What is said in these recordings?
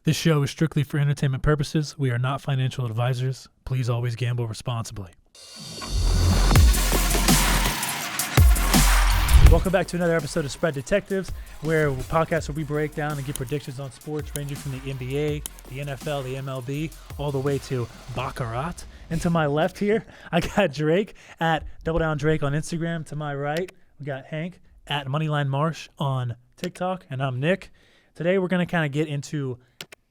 This show is strictly for entertainment purposes. We are not financial advisors. Please always gamble responsibly. Welcome back to another episode of Spread Detectives, where a podcast where we break down and give predictions on sports ranging from the NBA, the NFL, the MLB, all the way to Baccarat. And to my left here, I got Drake at Double Down Drake on Instagram. To my right, we got Hank at Moneyline Marsh on TikTok. And I'm Nick. Today we're going to kind of get into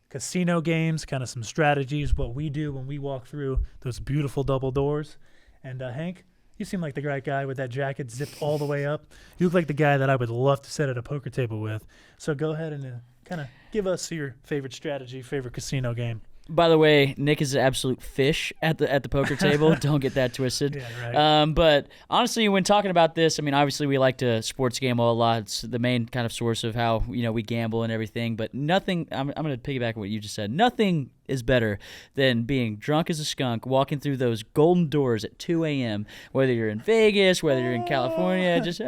casino games, kind of some strategies, what we do when we walk through those beautiful double doors. And Hank, you seem like the right guy with that jacket zipped all the way up. You look like the guy that I would love to sit at a poker table with. So go ahead and kind of give us your favorite strategy, favorite casino game. By the way, Nick is an absolute fish at the poker table. Don't get that twisted. Yeah, right. But honestly, when talking about this, I mean, obviously we like to sports gamble a lot. It's the main kind of source of how we gamble and everything. But nothing. I'm going to piggyback on what you just said. Nothing is better than being drunk as a skunk, walking through those golden doors at 2 a.m. Whether you're in Vegas, whether you're in California, just.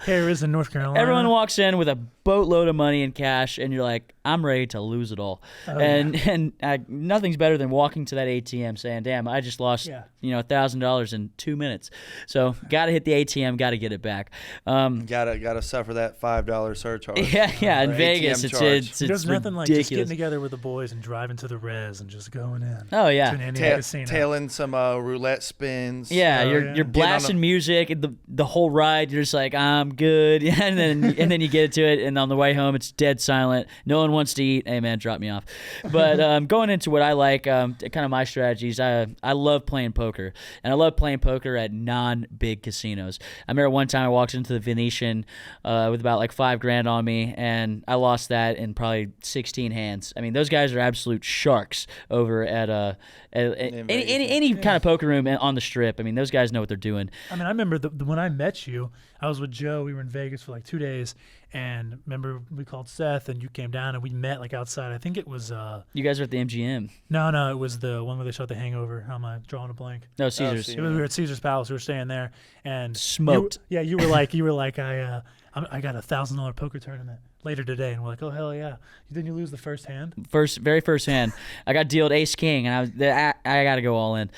Harris in North Carolina. Everyone walks in with a boatload of money in cash, and you're like, I'm ready to lose it all. And nothing's better than walking to that ATM saying, damn, I just lost $1,000 in 2 minutes. So got to hit the ATM, got to get it back. Gotta suffer that $5 surcharge. Yeah. In Vegas, it's There's nothing ridiculous. like just getting together with the boys and driving to the res and just going in. Oh, yeah. To an Indian casino. Tailing some roulette spins. Yeah, you're blasting music, and the whole ride. You're just like, I'm good, and then you get to it, and on the way home, it's dead silent. No one wants to eat. Hey man, drop me off. But going into what I like, kind of my strategies. I love playing poker, and I love playing poker at non-big casinos. I remember one time I walked into the Venetian with about like $5,000 on me, and I lost that in probably 16 hands. I mean, those guys are absolute sharks over at any kind of poker room on the Strip. I mean, those guys know what they're doing. I mean, I remember when I met you, I was with Joe. We were in Vegas for like 2 days, and remember we called Seth, and you came down, and we met like outside. I think it was. You guys were at the MGM. No, it was the one where they shot The Hangover. How am I drawing a blank? No, Caesars. We were at Caesar's Palace. We were staying there, and smoked. You were like, I got a $1,000 poker tournament later today, and we're like, oh hell yeah! Didn't you lose the first hand? Very first hand, I got dealt Ace King, and I got to go all in.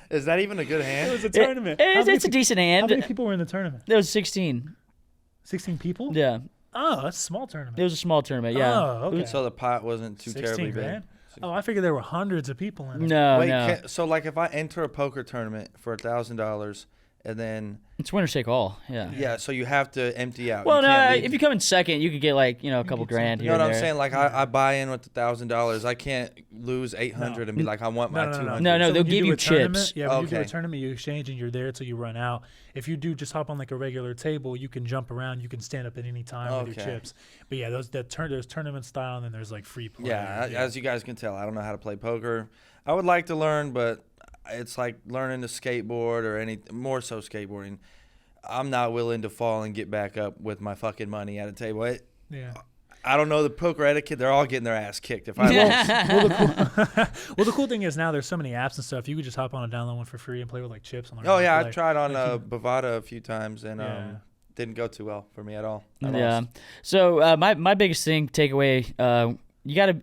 Is that even a good hand? It was a tournament. It's a decent hand. How many people were in the tournament? There was 16. 16 people? Yeah. Oh, that's a small tournament. It was a small tournament, yeah. Oh, okay. So the pot wasn't too terribly grand? big. Oh, I figured there were hundreds of people in it. No. So like if I enter a poker tournament for $1,000 and then it's winner take all. Yeah, so you have to empty out. Well, no, if you come in second, you could get like a couple grand. You know what I'm saying? Like I buy in with the $1,000, I can't lose $800 and be like, I want my $200. No, so they'll give you chips. Yeah, when you do a tournament, you exchange and you're there until you run out. If you do just hop on like a regular table, you can jump around. You can stand up at any time with your chips. But yeah, there's tournament style, and then there's like free play. Yeah, as you guys can tell, I don't know how to play poker. I would like to learn, but it's like learning to skateboard or more so skateboarding. I'm not willing to fall and get back up with my fucking money at a table. I don't know the poker etiquette. They're all getting their ass kicked if I lose. Well, the cool thing is now there's so many apps and stuff. You could just hop on and download one for free and play with like chips. Oh yeah, I tried on Bovada a few times and didn't go too well for me at all. I lost. So my biggest takeaway. You gotta.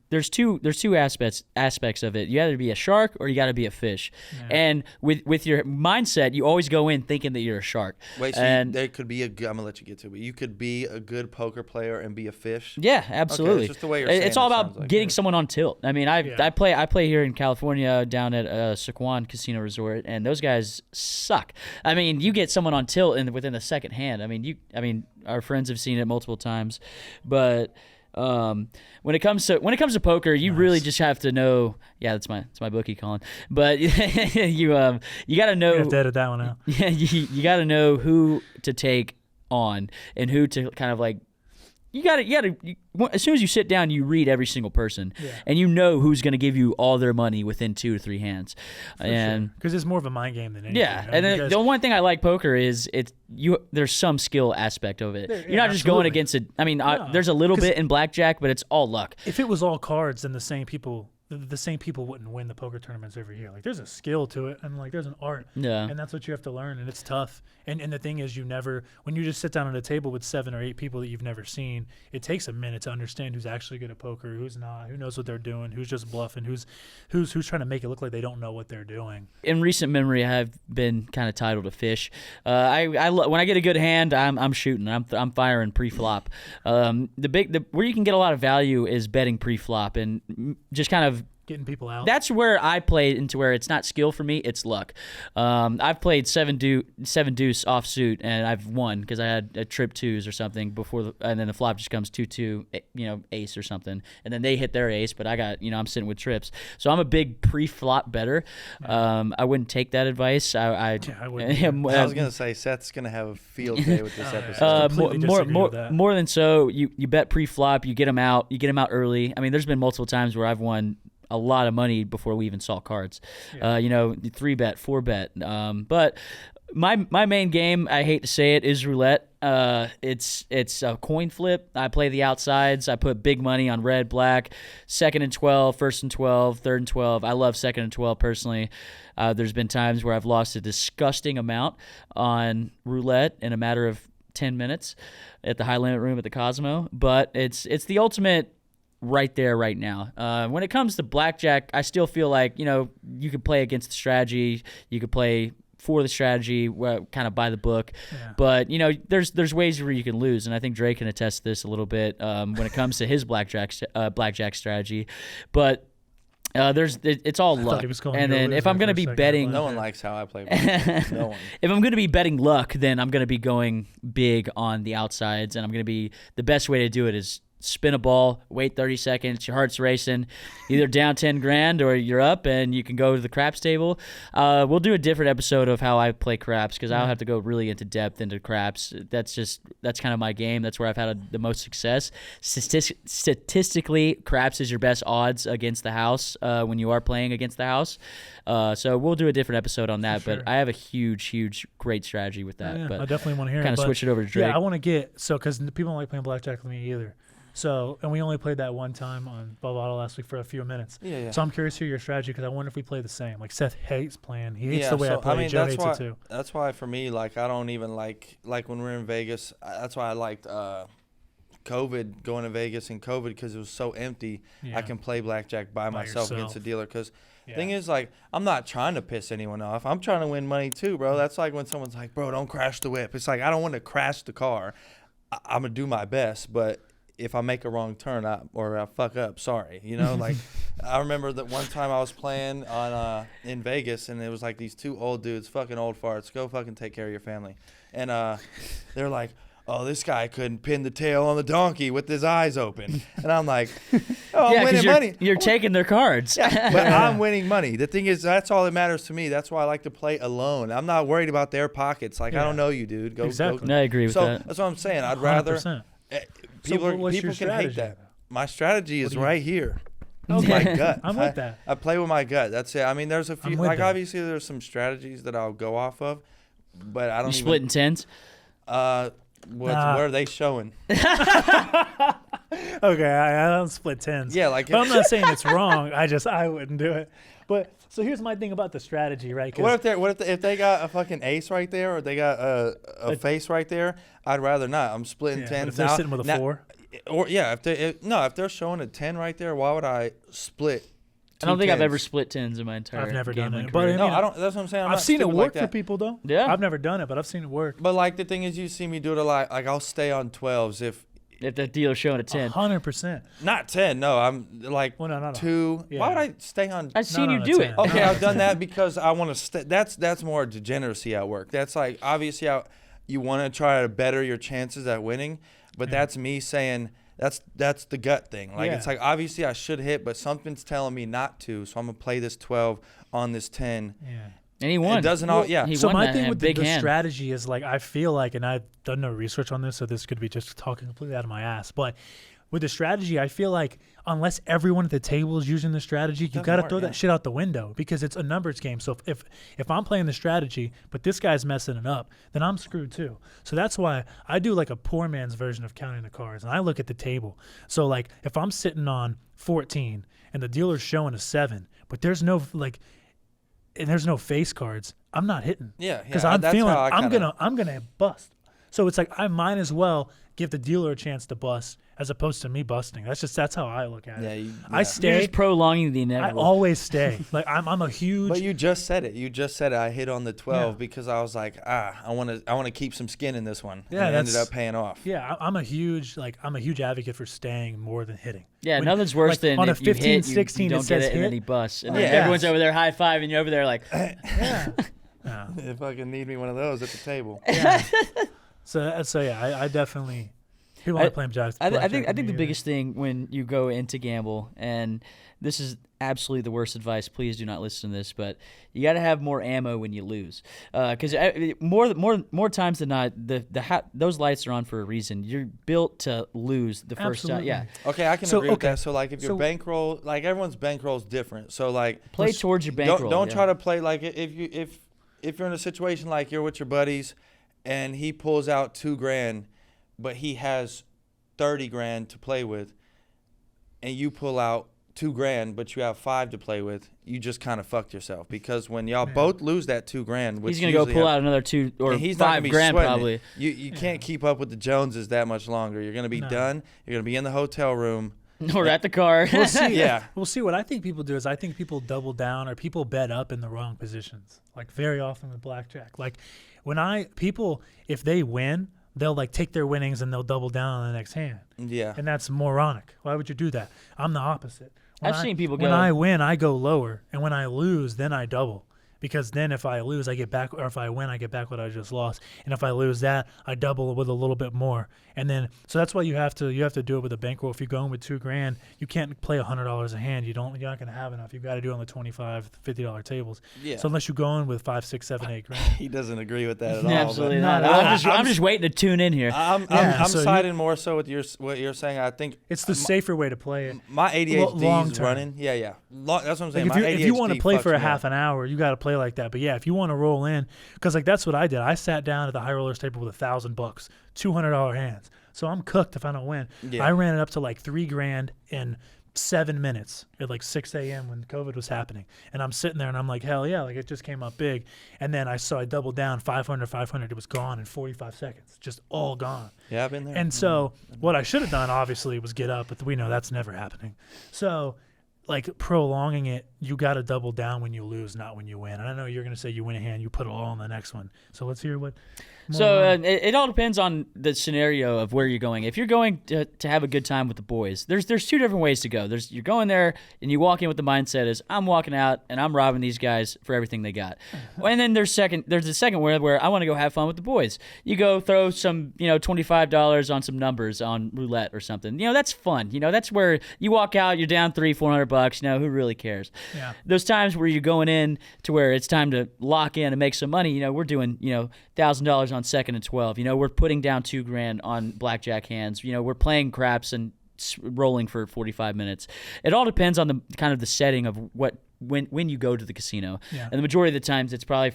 There's two aspects of it. You gotta be a shark or you gotta be a fish. Yeah. And with your mindset, you always go in thinking that you're a shark. Wait, so there could be I'm gonna let you get to it. But you could be a good poker player and be a fish. Yeah, absolutely. Okay, it's just the way you're saying it's all about getting someone on tilt. I mean, I play here in California down at Sequan Casino Resort, and those guys suck. I mean, you get someone on tilt within the second hand. I mean, our friends have seen it multiple times, but. When it comes to poker, you really just have to know. Yeah, that's my bookie calling. But you got to know. You have to edit that one out. Yeah, you got to know who to take on and who to kind of like. You got to. As soon as you sit down, you read every single person, and you know who's going to give you all their money within 2 or 3 hands. Because it's more of a mind game than anything. Yeah, and the one thing I like poker is there's some skill aspect of it. You're not just going against it. I mean, there's a little bit in blackjack, but it's all luck. If it was all cards, then the same people the same people wouldn't win the poker tournaments every year. Like there's a skill to it, and like there's an art, and that's what you have to learn, and it's tough. And the thing is, when you just sit down at a table with 7 or 8 people that you've never seen, it takes a minute to understand who's actually good at poker, who's not, who knows what they're doing, who's just bluffing, who's trying to make it look like they don't know what they're doing. In recent memory, I have been kind of titled a fish. When I get a good hand, I'm shooting. I'm firing pre-flop. Where you can get a lot of value is betting pre-flop and just kind of getting people out. That's where I play into where it's not skill for me, it's luck. I've played 7 deuce offsuit, and I've won because I had a trip 2s or something before, and then the flop just comes 2-2, ace or something, and then they hit their ace, but I got, I'm sitting with trips. So I'm a big pre-flop bettor. I wouldn't take that advice. I wouldn't. I was gonna say Seth's gonna have a field day with this episode. More than so, you bet pre-flop, you get them out early. I mean, there's been multiple times where I've won a lot of money before we even saw cards. 3-bet, 4-bet. But my main game, I hate to say it, is roulette. It's a coin flip. I play the outsides. I put big money on red, black, 2nd and 12, 1st and 12, 3rd and 12. I love 2nd and 12 personally. There's been times where I've lost a disgusting amount on roulette in a matter of 10 minutes at the high limit room at the Cosmo. But it's the ultimate right there, right now. When it comes to blackjack, I still feel like, you could play against the strategy. You could play for the strategy, kind of by the book. Yeah. But, there's ways where you can lose. And I think Drake can attest to this a little bit when it comes to his blackjack strategy. But it's all luck. And then if I'm going to be betting, no one likes how I play blackjack. No one. If I'm going to be betting luck, then I'm going to be going big on the outsides. And the best way to do it is spin a ball, wait 30 seconds, your heart's racing, either down 10 grand or you're up and you can go to the craps table. We'll do a different episode of how I play craps because I'll have to go really into depth into craps. That's kind of my game. That's where I've had the most success. Statistically, craps is your best odds against the house when you are playing against the house. So we'll do a different episode on that, but I have a huge, great strategy with that. But I definitely want to hear kind of switch it over to Drake. Yeah, I want to because people don't like playing blackjack with me either. So, and we only played that one time on Bovado last week for a few minutes. Yeah. So I'm curious to hear your strategy because I wonder if we play the same. Like Seth hates playing. He hates the way I play. Joe hates it too. That's why for me, I don't even like when we're in Vegas. That's why I liked COVID, going to Vegas in COVID because it was so empty. Yeah. I can play blackjack by myself against a dealer because thing is, I'm not trying to piss anyone off. I'm trying to win money too, bro. That's like when someone's like, bro, don't crash the whip. It's like, I don't want to crash the car. I'm going to do my best, but if I make a wrong turn or I fuck up, sorry. I remember that one time I was playing in Vegas and it was like these 2 old dudes, fucking old farts, go fucking take care of your family. And they're like, oh, this guy couldn't pin the tail on the donkey with his eyes open. And I'm like, I'm winning money. You're taking their cards. Yeah, but I'm winning money. The thing is, that's all that matters to me. That's why I like to play alone. I'm not worried about their pockets. I don't know you, dude. Exactly. No, I agree with that. That's what I'm saying. I'd rather... 100%. People can hate that. My strategy is right here. My gut. I'm with that. I play with my gut. That's it. I mean, there's a few. Obviously, there's some strategies that I'll go off of, but I don't. You split in tens. Where are they showing? Okay, I don't split tens. Yeah, but I'm not saying it's wrong. I wouldn't do it. But so here's my thing about the strategy, right? What if they got a fucking ace right there, or they got a face right there? I'd rather not. I'm splitting tens. If they're sitting with a 4, or if they're showing a 10 right there, why would I split? I don't think I've ever split tens in my entire. I've never done it, but I don't. That's what I'm saying. I've seen it work for people though. Yeah, I've never done it, but I've seen it work. But the thing is, you see me do it a lot. I'll stay on 12s if the dealer's showing a 10. 100%. Not 10. No, I'm like 2. Yeah. Why would I stay on? I've seen you do 10. It. Okay, I've done that because I want to stay. That's more degeneracy at work. That's like obviously you want to try to better your chances at winning, but that's me saying. That's the gut thing. It's like obviously I should hit, but something's telling me not to. So I'm gonna play this 12 on this 10. Yeah. And he won. It doesn't all. Yeah. So my thing with the strategy is I feel like, and I've done no research on this, so this could be just talking completely out of my ass. But with the strategy, I feel like unless everyone at the table is using the strategy, you got to throw that shit out the window because it's a numbers game. So if I'm playing the strategy, but this guy's messing it up, then I'm screwed too. So that's why I do like a poor man's version of counting the cards, and I look at the table. So like if I'm sitting on 14 and the dealer's showing a 7, but there's no face cards, I'm not hitting. Yeah, because I'm feeling I'm gonna bust. So it's like I might as well give the dealer a chance to bust as opposed to me busting. That's how I look at it. I stay. You're just prolonging the inevitable. I always stay. Like I'm a huge. But you just said it. You just said it. I hit on the 12 because I was like, I want to keep some skin in this one. Yeah, and it ended up paying off. Yeah, I'm a huge advocate for staying more than hitting. Yeah, nothing's worse than on a if you 15, hit, 16 you don't get it, and then he busts. And then everyone's over there high-fiving you over there like, yeah. If I can need me one of those at the table. Yeah. So yeah, I definitely. People want to play blackjack. I think the biggest thing when you go into gamble, and this is absolutely the worst advice. Please do not listen to this, but you got to have more ammo when you lose, because more times than not, those lights are on for a reason. You're built to lose the first time. Yeah. Okay, I can agree with that. So like if your bankroll, like everyone's bankroll is different. So like play towards your bankroll. Don't try to play like if you're in a situation like you're with your buddies, and he pulls out $2,000. But he has $30,000 to play with, and you pull out $2,000, but you have $5,000 to play with. You just kind of fucked yourself because when y'all both lose that $2,000, which he's gonna go pull out another $2,000 or $5,000 probably. You can't keep up with the Joneses that much longer. You're gonna be done. You're gonna be in the hotel room or at the car. We'll see. Yeah, we'll see. What I think people do is I think people double down or people bet up in the wrong positions. Like very often with blackjack. Like if they win, they'll like take their winnings and they'll double down on the next hand. Yeah. And that's moronic. Why would you do that? I'm the opposite. I've seen people go. When I win, I go lower. And when I lose, then I double. Because then if I lose, I get back, or if I win, I get back what I just lost. And if I lose that, I double with a little bit more. And then, so that's why you have to do it with a bankroll. If you're going with $2,000, you can't play $100 a hand. You're not going to have enough. You've got to do it on the $25, $50 tables. Yeah. So unless you go in with $5, $6, $7, $8,000. He doesn't agree with that at all. Absolutely not. I'm just waiting to tune in here. I'm siding more so with what you're saying. I think it's the safer way to play it. My ADHD is running. Yeah. That's what I'm saying. Like if you want to play for a half an hour, you got to play like that. But yeah, if you want to roll in, because like that's what I did. I sat down at the high rollers table with $1,000, $200 hands. So I'm cooked if I don't win. Yeah. I ran it up to like $3,000 in 7 minutes at like 6 a.m. when COVID was happening. And I'm sitting there and I'm like, hell yeah, like it just came up big. And then I doubled down 500. It was gone in 45 seconds, just all gone. Yeah, I've been there. And so what I should have done obviously was get up, but we know that's never happening. So like prolonging it, you got to double down when you lose, not when you win. And I know you're going to say you win a hand, you put it all on the next one. So let's hear what. So it all depends on the scenario of where you're going. If you're going to have a good time with the boys, there's two different ways to go. You're going there and you walk in with the mindset is I'm walking out and I'm robbing these guys for everything they got. And then there's the second where I want to go have fun with the boys. You go throw some $25 on some numbers on roulette or something. That's fun. That's where you walk out, you're down $300-$400. Who really cares? Yeah. Those times where you're going in to where it's time to lock in and make some money. We're doing $1,000 on second and 12. We're putting down $2,000 on blackjack hands. We're playing craps and rolling for 45 minutes. It all depends on the kind of the setting of when you go to the casino. Yeah. And the majority of the times it's probably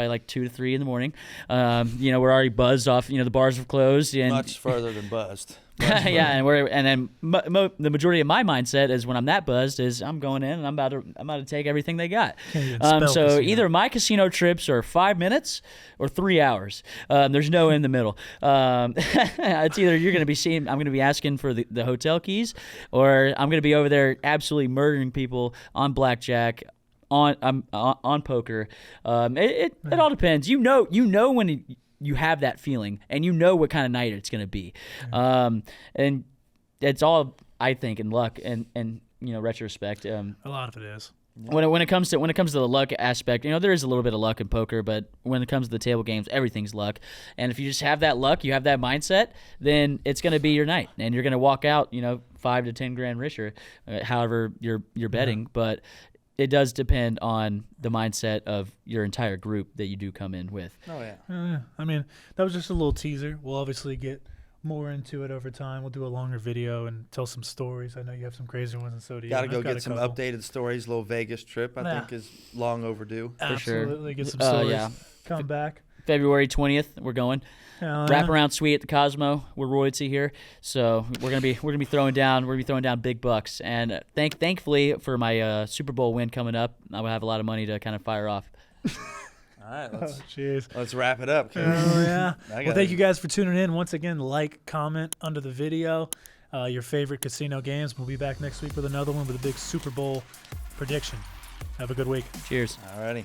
like 2 to 3 in the morning. We're already buzzed off. The bars have closed. And much further than buzzed. Yeah, and then the majority of my mindset is when I'm that buzzed is I'm going in and I'm about to take everything they got. So either my casino trips are 5 minutes or 3 hours. There's no in the middle. It's either you're going to be I'm going to be asking for the hotel keys, or I'm going to be over there absolutely murdering people on blackjack. On poker, it all depends. When you have that feeling, and what kind of night it's going to be, and it's all I think in luck and retrospect. A lot of it is. When it comes to the luck aspect, there is a little bit of luck in poker, but when it comes to the table games, everything's luck. And if you just have that luck, you have that mindset, then it's going to be your night, and you're going to walk out, $5 to $10,000 richer, however you're betting, yeah. But it does depend on the mindset of your entire group that you do come in with. Oh, yeah. I mean, that was just a little teaser. We'll obviously get more into it over time. We'll do a longer video and tell some stories. I know you have some crazy ones, and so do you. Got to I've go got get a some couple. updated stories. Little Vegas trip, I think, is long overdue. For sure. Absolutely, get some stories. Yeah. Come back. February 20th, we're going. Wraparound suite at the Cosmo. We're royalty here, so we're gonna be throwing down big bucks. And thankfully for my Super Bowl win coming up, I will have a lot of money to kind of fire off. All right, Let's wrap it up. Oh, yeah. Well, thank it. you guys for tuning in. Once again, like, comment under the video your favorite casino games. We'll be back next week with another one with a big Super Bowl prediction. Have a good week. Cheers. All righty.